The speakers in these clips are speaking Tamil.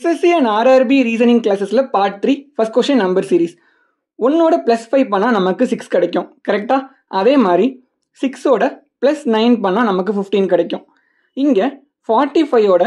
SSC and RRB ரீசனிங் கிளாஸஸ்ல part 3 first question number series. 1ஓட +5 பண்ணால் நமக்கு 6 கிடைக்கும், கரெக்டா? அதே மாதிரி 6ஓட +9 பண்ணால் நமக்கு 15 கிடைக்கும். இங்கே 45ஓட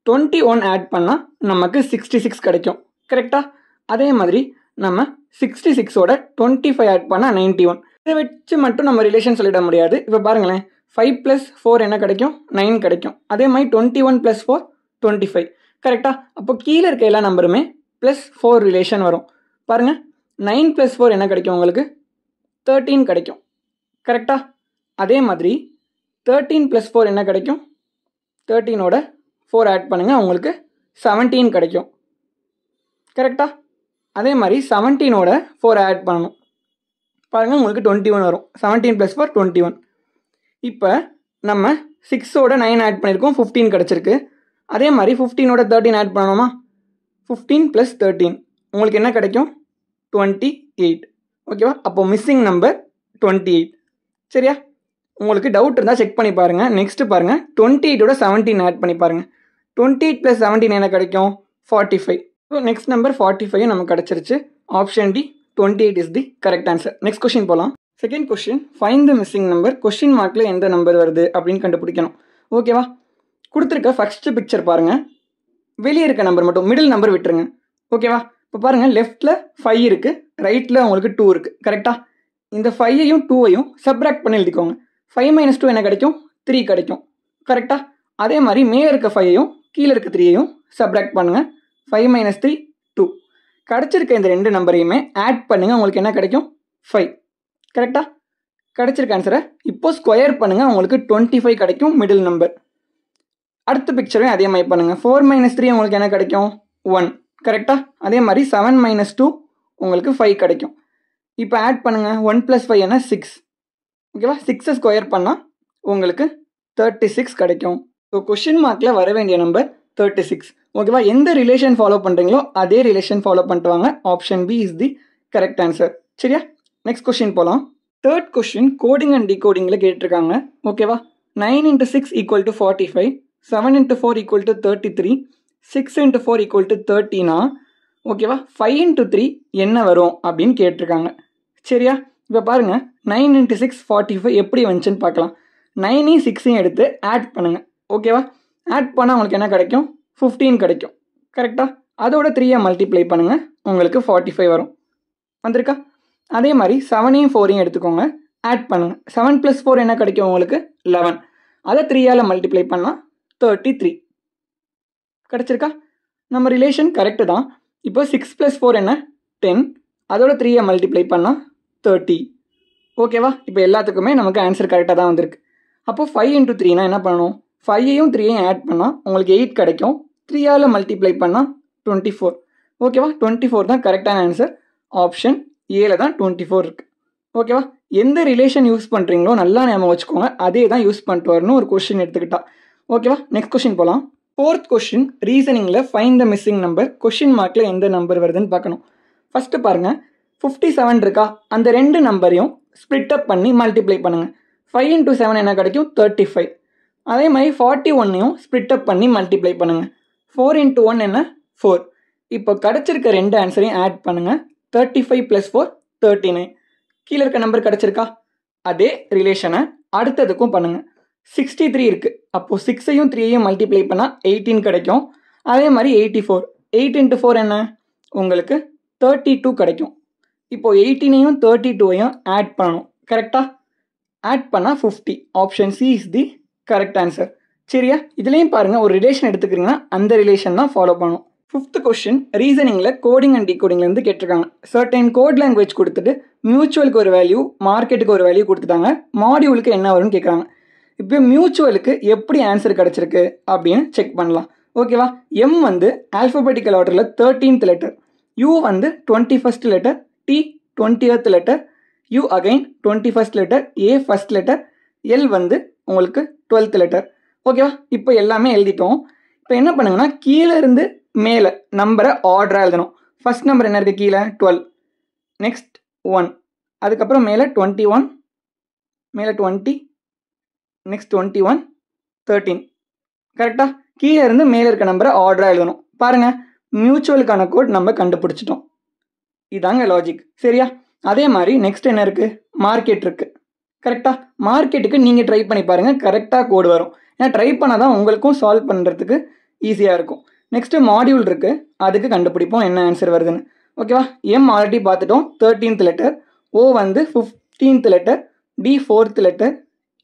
21 ஆட் பண்ணால் நமக்கு 66 கிடைக்கும், கரெக்டா? அதே மாதிரி நம்ம 66ஓட 25 ஆட் பண்ணால் 91. இதை வச்சு மட்டும் நம்ம ரிலேஷன் சொல்லிட முடியாது. இப்போ பாருங்களேன், 5 + 4 என்ன கிடைக்கும்? 9 கிடைக்கும். அதே மாதிரி 21 + 4 25, கரெக்டா? அப்போ கீழே இருக்க எல்லா நம்பருமே +4 ரிலேஷன் வரும். பாருங்க, 9 + 4 என்ன கிடைக்கும்? உங்களுக்கு 13 கிடைக்கும், கரெக்டா? அதே மாதிரி 13 + 4 என்ன கிடைக்கும்? 13ஓட 4 ஆட் பண்ணுங்க, உங்களுக்கு 17 கிடைக்கும், கரெக்டா? அதே மாதிரி 17ஓட 4 ஆட் பண்ணணும், பாருங்க, உங்களுக்கு 21 வரும். 17 + 4 21. இப்போ நம்ம 6ஓட 9 ஆட் பண்ணியிருக்கோம், 15 கிடச்சிருக்கு. அதே மாதிரி 15ஓட 13 ஆட் பண்ணணுமா? 15 + 13 உங்களுக்கு என்ன கிடைக்கும்? 28, ஓகேவா? அப்போ மிஸ்ஸிங் நம்பர் 28, சரியா? உங்களுக்கு டவுட் இருந்தால் செக் பண்ணி பாருங்கள். நெக்ஸ்ட்டு பாருங்கள், 28ஓட 17 ஆட் பண்ணி பாருங்கள். 28 + 17 என்ன கிடைக்கும்? 45. ஸோ நெக்ஸ்ட் நம்பர் 45 நமக்கு கிடச்சிருச்சு. Option D, 28 is the correct answer. Next question போகலாம். Second question, find the missing number. Question மார்க்கில் எந்த நம்பர் வருது அப்படின்னு கண்டுபிடிக்கணும், ஓகேவா? கொடுத்துருக்க ஃபர்ஸ்ட் பிக்சர் பாருங்கள், வெளியே இருக்க நம்பர் மட்டும், மிடில் நம்பர் விட்டுருங்க, ஓகேவா? இப்போ பாருங்கள், லெஃப்ட்டில் 5 இருக்குது, ரைட்டில் உங்களுக்கு 2 இருக்குது, கரெக்டாக? இந்த 5ஐயும் 2ஐயும் சப்ராக்ட் பண்ணி எழுதிக்கோங்க. 5 - 2 என்ன கிடைக்கும்? 3 கிடைக்கும், கரெக்டாக? அதே மாதிரி மேலே இருக்க 5ஐயும் கீழே இருக்க 3ஐயும் சப்ராக்ட் பண்ணுங்கள். 5 - 3 2. கிடச்சிருக்க இந்த ரெண்டு நம்பரையுமே ஆட் பண்ணுங்கள், உங்களுக்கு என்ன கிடைக்கும்? 5, கரெக்டாக? கிடச்சிருக்க ஆன்சரை இப்போ ஸ்கொயர் பண்ணுங்கள், உங்களுக்கு 25 கிடைக்கும், மிடில் நம்பர். அடுத்த பிக்சரையும் அதே மாதிரி பண்ணுங்கள். 4 - 3 உங்களுக்கு என்ன கிடைக்கும்? 1, கரெக்டாக? அதே மாதிரி 7 - 2 உங்களுக்கு 5 கிடைக்கும். இப்போ ஆட் பண்ணுங்கள், 1 + 5 என்ன? 6, ஓகேவா? 6ஐ ஸ்கொயர் பண்ணால் உங்களுக்கு 36 கிடைக்கும். ஸோ கொஸ்டின் மார்க்கில் வர வேண்டிய நம்பர் 36, ஓகேவா? எந்த ரிலேஷன் ஃபாலோ பண்ணுறீங்களோ அதே ரிலேஷன் ஃபாலோ பண்ணிட்டு வாங்க. Option B is the correct answer, சரியா? நெக்ஸ்ட் கொஸ்டின் போகலாம். தேர்ட் கொஸ்டின் கோடிங் அண்ட் டிகோடிங்கில் கேட்டிருக்காங்க, ஓகேவா? 9 × 6 = 45, 7 × 4 = 33, 6 × 4 = 30னா, ஓகேவா? 5 × 3 என்ன வரும் அப்படின்னு கேட்டிருக்காங்க, சரியா? இப்போ பாருங்கள், 9 × 6 45 எப்படி வந்துச்சுன்னு பார்க்கலாம். 9ஐயும் 6ஐயும் எடுத்து ஆட் பண்ணுங்கள், ஓகேவா? ஆட் பண்ணால் உங்களுக்கு என்ன கிடைக்கும்? 15 கிடைக்கும், கரெக்டாக? அதோட 3ஐ மல்டிப்ளை பண்ணுங்கள், உங்களுக்கு 45 வரும், வந்திருக்கா? அதே மாதிரி 7ஐயும் 4ஐயும் எடுத்துக்கோங்க, ஆட் பண்ணுங்கள். 7 + 4 என்ன கிடைக்கும்? உங்களுக்கு 11. அதை 3ஆல் மல்டிப்ளை பண்ணால் 33 கிடச்சிருக்கா? நம்ம ரிலேஷன் கரெக்டு தான். இப்போ 6 + 4 என்ன? 10, அதோட 3ஐ மல்டிப்ளை பண்ணால் 30, ஓகேவா? இப்போ எல்லாத்துக்குமே நமக்கு ஆன்சர் கரெக்டாக தான் வந்திருக்கு. அப்போ 5 × 3னா என்ன பண்ணணும்? 5ஐயும் 3ஐயும் ஆட் பண்ணால் உங்களுக்கு 8 கிடைக்கும். 3ஆல் மல்டிப்ளை பண்ணால் 24, ஓகேவா? 24 தான் கரெக்டான ஆன்சர். ஆப்ஷன் ஏல தான் 24 இருக்குது, ஓகேவா? எந்த ரிலேஷன் யூஸ் பண்ணுறீங்களோ நல்லா ஞாபகம் வச்சுக்கோங்க, அதே தான் யூஸ் பண்ணிட்டு வரணும் ஒரு கொஸ்டின் எடுத்துக்கிட்டா, ஓகேவா? நெக்ஸ்ட் கொஸ்டின் போகலாம். ஃபோர்த் கொஸ்டின், ரீசனிங்கில் find the missing number. Question மார்க்கில் எந்த நம்பர் வருதுன்னு பார்க்கணும். ஃபஸ்ட்டு பாருங்கள், 57 இருக்கா? அந்த ரெண்டு நம்பரையும் ஸ்ப்ளிட் அப் பண்ணி மல்டிப்ளை பண்ணுங்கள். 5 × 7 என்ன கிடைக்கும்? 35. அதே மாதிரி 41ஐயும் ஸ்ப்ளிட் அப் பண்ணி மல்டிப்ளை பண்ணுங்கள். 4 × 1 என்ன? 4. இப்போ கிடச்சிருக்க ரெண்டு ஆன்சரையும் ஆட் பண்ணுங்கள். 35 + 4 39. கீழே இருக்க நம்பர் கிடச்சிருக்கா? அதே ரிலேஷனை அடுத்ததுக்கும் பண்ணுங்கள். 63 இருக்குது, அப்போது 6ஐயும் 3ஐயும் மல்டிப்ளை பண்ணால் 18 கிடைக்கும். அதே மாதிரி 84. 8 × 4 என்ன? உங்களுக்கு 32 கிடைக்கும். இப்போது 18ஐயும் 32ஐயும் ஆட் பண்ணணும், கரெக்டாக? ஆட் பண்ணால் 50. Option C is the correct answer, சரியா? இதுலேயும் பாருங்கள், ஒரு ரிலேஷன் எடுத்துக்கிறீங்கன்னா அந்த ரிலேஷன் தான் ஃபாலோ பண்ணணும். ஃபிஃப்த் கொஸ்டின், ரீசனிங்கில் கோடிங் அண்ட் டிகோடிங்லேருந்து கேட்டிருக்காங்க. சர்டைன் கோட் லாங்குவேஜ் கொடுத்துட்டு மியூச்சுவலுக்கு ஒரு வேல்யூ, மார்க்கெட்டுக்கு ஒரு வேல்யூ கொடுத்துட்டாங்க. மாடியூலுக்கு என்ன வரும்னு கேட்குறாங்க. இப்போ மியூச்சுவலுக்கு எப்படி ஆன்சர் கிடச்சிருக்கு அப்படின்னு செக் பண்ணலாம், ஓகேவா? எம் வந்து ஆல்ஃபபெட்டிக்கல் ஆர்டரில் 13th லெட்டர், யூ வந்து 21st letter, T 20th letter, U again 21st letter, A first letter, L வந்து உங்களுக்கு 12th லெட்டர், ஓகேவா? இப்போ எல்லாமே எழுதிட்டோம். இப்போ என்ன பண்ணுங்கன்னா, கீழே இருந்து மேலே நம்பரை ஆர்டராக எழுதணும். ஃபர்ஸ்ட் நம்பர் என்ன இருக்குது? கீழே 12, நெக்ஸ்ட் 1, அதுக்கப்புறம் மேலே 21, மேலே 20, நெக்ஸ்ட் 21, 13, கரெக்டாக? கீழே இருந்து மேலே இருக்க நம்பரை ஆர்டராக எழுதணும். பாருங்கள், மியூச்சுவலுக்கான கோட் நம்ம கண்டுபிடிச்சிட்டோம். இதாங்க லாஜிக். சரியா? அதே மாதிரி நெக்ஸ்ட் என்ன இருக்குது? மார்க்கெட் இருக்குது. கரெக்டாக? மார்க்கெட்டுக்கு நீங்கள் ட்ரை பண்ணி பாருங்கள், கரெக்டாக கோடு வரும். ஏன்னா ட்ரை பண்ணால் தான் உங்களுக்கும் சால்வ் பண்ணுறதுக்கு ஈஸியாக இருக்கும். நெக்ஸ்ட்டு மாடியூல் இருக்குது, அதுக்கு கண்டுபிடிப்போம் என்ன ஆன்சர் வருதுன்னு. ஓகேவா? எம் ஆல்ரெடி பார்த்துட்டோம், 13th லெட்டர். ஓ வந்து 15th letter, T 4th letter,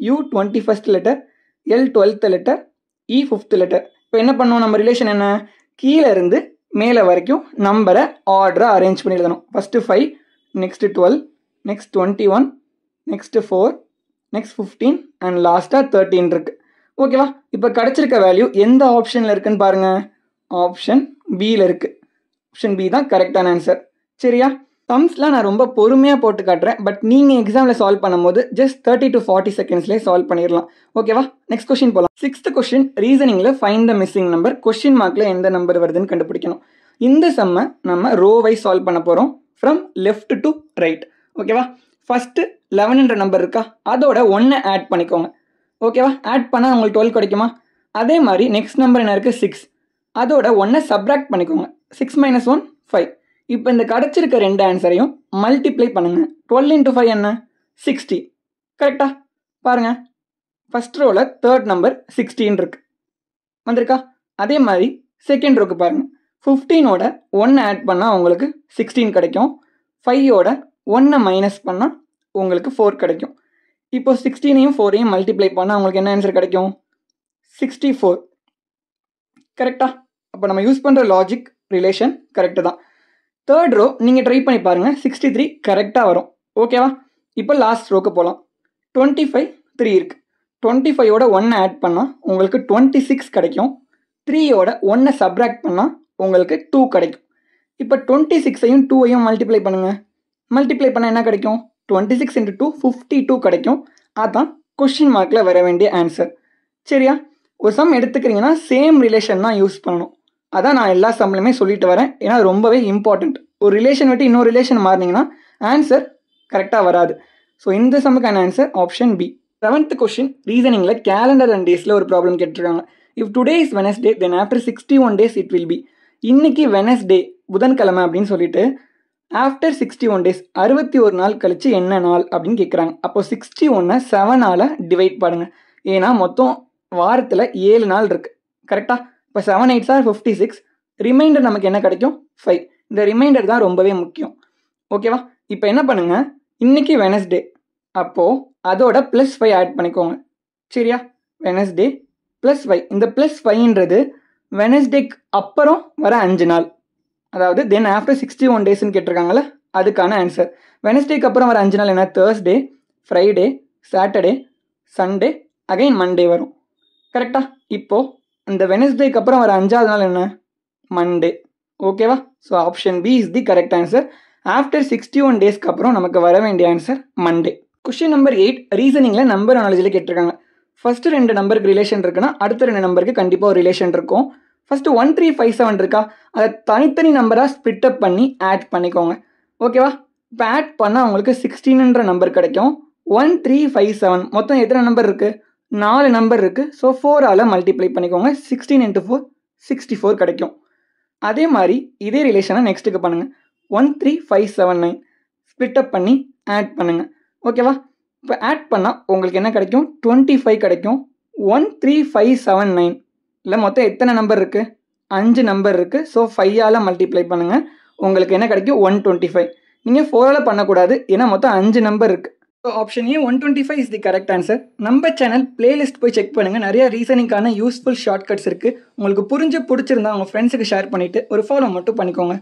U 21st letter, L 12th letter, E 5th letter. இப்போ என்ன பண்ணுவோம்? நம்ம ரிலேஷன் என்ன? கீழே இருந்து மேலே வரைக்கும் நம்பரை ஆர்டராக அரேஞ்ச் பண்ணி எழுதணும். First 5, next 12, next 21, next 4, next 15 and லாஸ்ட்டாக 13 இருக்குது. ஓகேவா? இப்போ கிடச்சிருக்க வேல்யூ எந்த ஆப்ஷனில் இருக்குன்னு பாருங்கள். ஆப்ஷன் பியில் இருக்குது. ஆப்ஷன் பி தான் கரெக்டான ஆன்சர். சரியா? சம்ஸ்லாம் நான் ரொம்ப பொறுமையாக போட்டு காட்டுறேன், பட் நீங்கள் எக்ஸாமில் சால்வ் பண்ணும்போது ஜஸ்ட் 30 to 40 செகண்ட்ஸ்லேயே சால்வ் பண்ணிடலாம். ஓகேவா? நெக்ஸ்ட் கொஸ்டின் போகலாம். 6th கொஸ்டின், ரீசனிங்கில் find the missing number. Question மார்க்கில் எந்த நம்பர் வருதுன்னு கண்டுபிடிக்கணும். இந்த சம்மை நம்ம ரோ வைஸ் சால்வ் பண்ண போகிறோம், ஃப்ரம் லெஃப்ட் டு ரைட். ஓகேவா? ஃபஸ்ட்டு 11 நம்பர் இருக்கா, அதோட 1 ஆட் பண்ணிக்கோங்க. ஓகேவா? ஆட் பண்ணால் உங்களுக்கு 12 கிடைக்குமா? அதே மாதிரி நெக்ஸ்ட் நம்பர் என்ன இருக்குது? 6, அதோட 1 சப்ராக்ட் பண்ணிக்கோங்க. 6 - 1 5. இப்போ இந்த கிடச்சிருக்க ரெண்டு ஆன்சரையும் மல்டிப்ளை பண்ணுங்கள். 12 into 5 என்ன? 60. கரெக்டா? பாருங்கள், ஃபஸ்ட் ரோவில் தேர்ட் நம்பர் 16 இருக்கு, வந்திருக்கா? அதே மாதிரி செகண்ட் ரோக்கு பாருங்கள், 15ஓட 1 ஆட் பண்ணால் உங்களுக்கு 16 கிடைக்கும். 5ஓட 1 மைனஸ் பண்ணால் உங்களுக்கு 4 கிடைக்கும். இப்போ 16ஐயும் 4ஐயும் மல்டிப்ளை பண்ணால் உங்களுக்கு என்ன ஆன்சர் கிடைக்கும்? 64. கரெக்டா? அப்போ நம்ம யூஸ் பண்ணுற லாஜிக் ரிலேஷன் கரெக்டு தான். தேர்ட் ரோ நீங்கள் ட்ரை பண்ணி பாருங்கள், 63 கரெக்டாக வரும். ஓகேவா? இப்போ லாஸ்ட் ரோக்கு போகலாம். 25 3 இருக்குது. 25ஓட 1 ஆட் பண்ணால் உங்களுக்கு 26 கிடைக்கும். 3ஓட 1 சப்ராக்ட் பண்ணால் உங்களுக்கு 2 கிடைக்கும். இப்போ 26ஐயும் 2ஐயும் மல்டிப்ளை பண்ணுங்கள். மல்டிப்ளை பண்ணால் என்ன கிடைக்கும்? 26 into 2 52 கிடைக்கும். அதுதான் கொஸ்டின் மார்க்கில் வர வேண்டிய ஆன்சர். சரியா? ஒரு சம் எடுத்துக்கிறீங்கன்னா சேம் ரிலேஷன் தான் யூஸ் பண்ணணும். அதான் நான் எல்லா சம்லையுமே சொல்லிட்டு வரேன், ஏன்னா ரொம்பவே இம்பார்ட்டண்ட். ஒரு ரிலேஷன் விட்டு இன்னொரு ரிலேஷன் மாறினீங்கன்னா ஆன்சர் கரெக்டாக வராது. ஸோ இந்த சம்முக்கான answer option B. 7th question, ரீசனிங்கில் கேலண்டர் அண்ட் டேஸில் ஒரு ப்ராப்ளம் கேட்டிருக்காங்க. If today is Wednesday then after 61 days it will be. இன்னைக்கு வெனஸ்டே, புதன்கிழமை அப்படின்னு சொல்லிட்டு ஆஃப்டர் 61 days 61 நாள் கழிச்சு என்ன நாள் அப்படின்னு கேட்குறாங்க. அப்போ 61 7ஆல் டிவைட் பண்ணுங்க. ஏன்னா மொத்தம் வாரத்தில் 7 நாள் இருக்குது. கரெக்டாக? இப்போ 7 8s are 56. ரிமைண்டர் நமக்கு என்ன கிடைக்கும்? 5. இந்த ரிமைண்டர் தான் ரொம்பவே முக்கியம். ஓகேவா? இப்போ என்ன பண்ணுங்க, இன்னைக்கு வெனஸ்டே, அப்போது அதோட +5 ஆட் பண்ணிக்கோங்க. சரியா? வெனஸ்டே +5. இந்த +5ன்றது வெனஸ்டேக்கு அப்புறம் வர 5 நாள், அதாவது தென் ஆஃப்டர் 61 daysன்னு கேட்டிருக்காங்கல்ல, அதுக்கான ஆன்சர். வெனஸ்டேக்கு அப்புறம் வர 5 நாள் என்ன? Thursday, Friday, Saturday, Sunday, again Monday வரும். கரெக்டா? இப்போது இந்த வெனஸ்டேக்கு அப்புறம் வர 5ஆவது நாள் என்ன? மண்டே. ஓகேவா? So option B is the correct answer. After 61 daysக்கு அப்புறம் நமக்கு வர வேண்டிய ஆன்சர் மண்டே. கொஸ்டின் நம்பர் 8, ரீசனிங்கில் நம்பர் அனாலஜியில் கேட்டிருக்காங்க. ஃபஸ்ட்டு 2 நம்பருக்கு ரிலேஷன் இருக்குன்னா அடுத்த 2 நம்பருக்கு கண்டிப்பாக ஒரு ரிலேஷன் இருக்கும். ஃபஸ்ட்டு 1357 இருக்கா, அதை தனித்தனி நம்பராக ஸ்ப்ளிட் அப் பண்ணி ஆட் பண்ணிக்கோங்க. ஓகேவா? இப்போ ஆட் பண்ணால் உங்களுக்கு 16ன்ற நம்பர் கிடைக்கும். 1357 மொத்தம் எத்தனை நம்பர் இருக்குது? 4 நம்பர் இருக்குது. ஸோ 4ஆல் மல்டிப்ளை பண்ணிக்கோங்க. 16 into 4 64 கிடைக்கும். அதே மாதிரி இதே ரிலேஷனை நெக்ஸ்ட்டுக்கு பண்ணுங்கள். 13579 ஸ்ப்ளிட் அப் பண்ணி ஆட் பண்ணுங்கள். ஓகேவா? இப்போ ஆட் பண்ணால் உங்களுக்கு என்ன கிடைக்கும்? 25 கிடைக்கும். 13579 இல்லை மொத்தம் எத்தனை நம்பர் இருக்குது? 5 நம்பர் இருக்குது. ஸோ 5ஆல் மல்டிப்ளை பண்ணுங்கள். உங்களுக்கு என்ன கிடைக்கும்? 125. நீங்கள் 4ஆல் பண்ணக்கூடாது, ஏன்னா மொத்தம் 5 நம்பர் இருக்குது. So option A 125 is the correct answer. நம்ம சேனல் பிளேலிஸ்ட் போய் செக் பண்ணுங்கள், நிறைய ரீசனிங்கான யூஸ்ஃபுல் ஷார்ட்கட்ஸ் இருக்குது. உங்களுக்கு பிடிச்சிருந்தா உங்கள் ஃப்ரெண்ட்ஸுக்கு ஷேர் பண்ணிவிட்டு ஒரு ஃபாலோ மட்டும் பண்ணிக்கோங்க.